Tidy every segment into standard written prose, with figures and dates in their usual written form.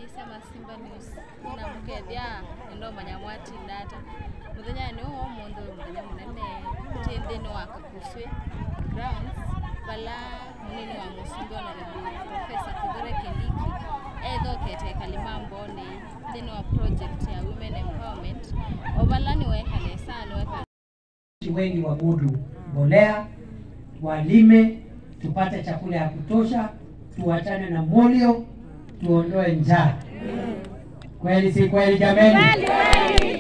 sema Simba News na mukethia ndo manyamwati data muthenya ni ho mundu muthenya munene tindi no akakuswe grounds bala munene wa Musimbi Honorable Professor Kithure Kindiki kete kalimambo ni dino wa project ya women empowerment obalani weka lesano weka wengi wa mudu mbolea walime tupate chakula ya kutosha tuachane na molio tuondoe njaa. Kweli si kweli jameni?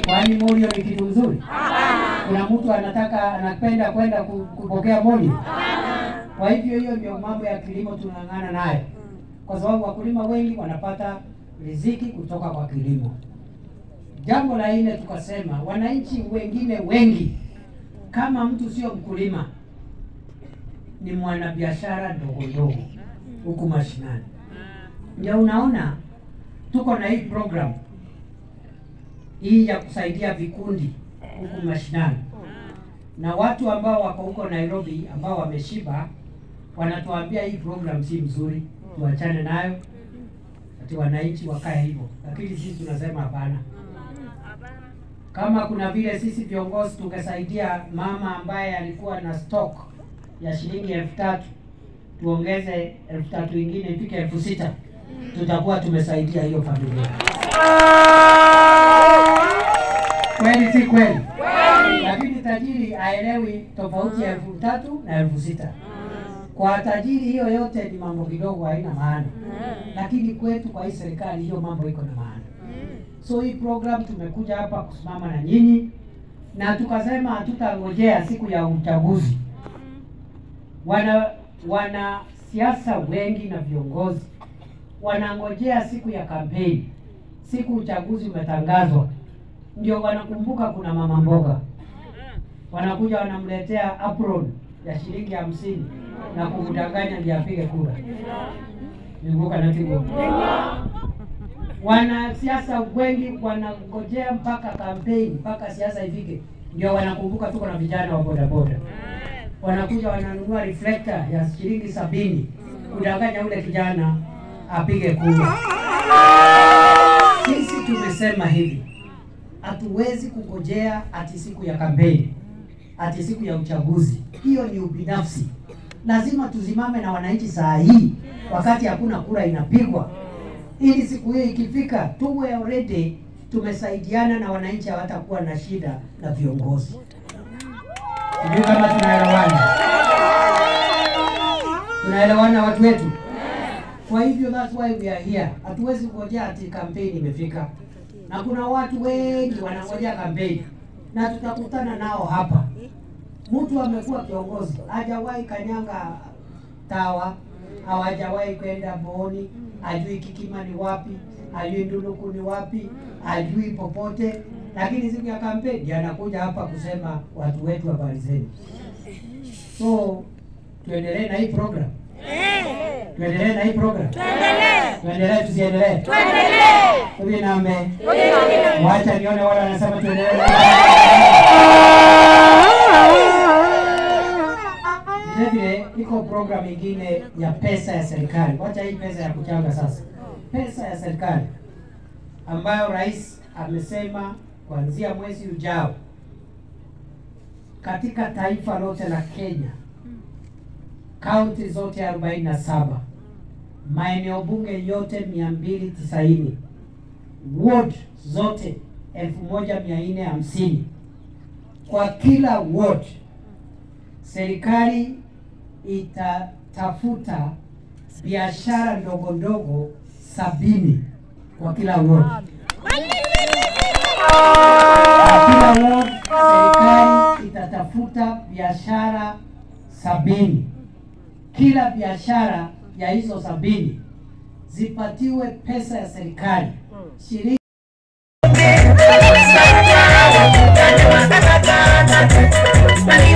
Kwani molio ni kitu nzuri? Kuna mtu anapenda kwenda kupokea molio? Kwa hivyo hiyo ndio mambo ya kilimo tunang'ana nayo. Kwa sababu wakulima wengi wanapata riziki kutoka kwa kilimo. Jambo la nne tukasema wananchi wengine wengi kama mtu sio mkulima ni mwanabiashara ndogo ndogo huku mashinani. Ndio unaona tuko na hii program hii ya kusaidia vikundi huku mashinani. Na watu ambao wako huko Nairobi ambao wameshiba wanatuambia hii program si mzuri, tuachane nayo. Ati wananchi wakae hivyo. Lakini sisi tunasema hapana. Kama kuna vile sisi viongozi tungesaidia mama ambaye alikuwa na stock ya shilingi 3,000 tuongeze 3,000 nyingine ifike 6,000 tutakuwa tumesaidia hiyo familia. Kweli si kweli? Lakini tajiri aelewi tofauti ya 3,000 na 6,000. Kwa tajiri hiyo yote ni mambo kidogo haina maana. Lakini kwetu kwa hii serikali hiyo mambo iko na maana. So hii program tumekuja hapa kusimama na nyinyi na tukasema hatutangojea siku ya uchaguzi. Wana siasa wengi na viongozi wanangojea siku ya kampeni. Siku uchaguzi umetangazwa ndio wanakumbuka kuna mama mboga. Wanakuja wanamletea apron ya shilingi 50 na kumdanganya ndiye apige kura. Nibuka na tigo. Wana siasa wengi wanangojea mpaka kampeni, mpaka siasa ifike ndio wanakumbuka tuko na vijana wa boda boda. Wanakuja wananunua reflector ya shilingi 70 kudanganya ule kijana apige kura. Sisi tumesema hivi, hatuwezi kungojea ati siku ya kampeni, ati siku ya uchaguzi. Hiyo ni ubinafsi. Lazima tuzimame na wananchi saa hii wakati hakuna kura inapigwa. Ili siku hiyo ikifika tuwe already tumesaidiana na wananchi hawatakuwa na shida na viongozi. Ndio kama tunaelewana. Tunaelewana watu wetu. Kwa hivyo that's why we are here. Hatuwezi kungojea ati kampeni imefika. Na kuna watu wengi wanangojea kampeni. Na tutakutana nao hapa. Mtu amekuwa kiongozi, hajawahi kanyanga Tawa, hawajawahi kwenda Boni, ajui Kikima ni wapi, ajui Nduluku ni wapi, ajui popote, lakini siku ya kampeni anakuja hapa kusema watu wetu habari zenu. So tuendelee na hii program. Tuendelee na hii program. Tuendelee tusiendelee. Tuendelee. Tuvi nambe. Wacha nione wale wanasema tuendelee. Vile iko program nyingine ya pesa ya serikali. Wacha hii pesa ya kuchanga sasa. Pesa ya serikali ambayo rais amesema kuanzia mwezi ujao katika taifa lote la Kenya, kaunti zote 47, maeneo bunge yote 290, ward zote 1450. Kwa kila ward serikali itatafuta biashara ndogo ndogo 70 kwa kila ward. Kwa kila ward serikali itatafuta biashara 70. Kila biashara ya hizo 70 zipatiwe pesa ya serikali shilingi Money,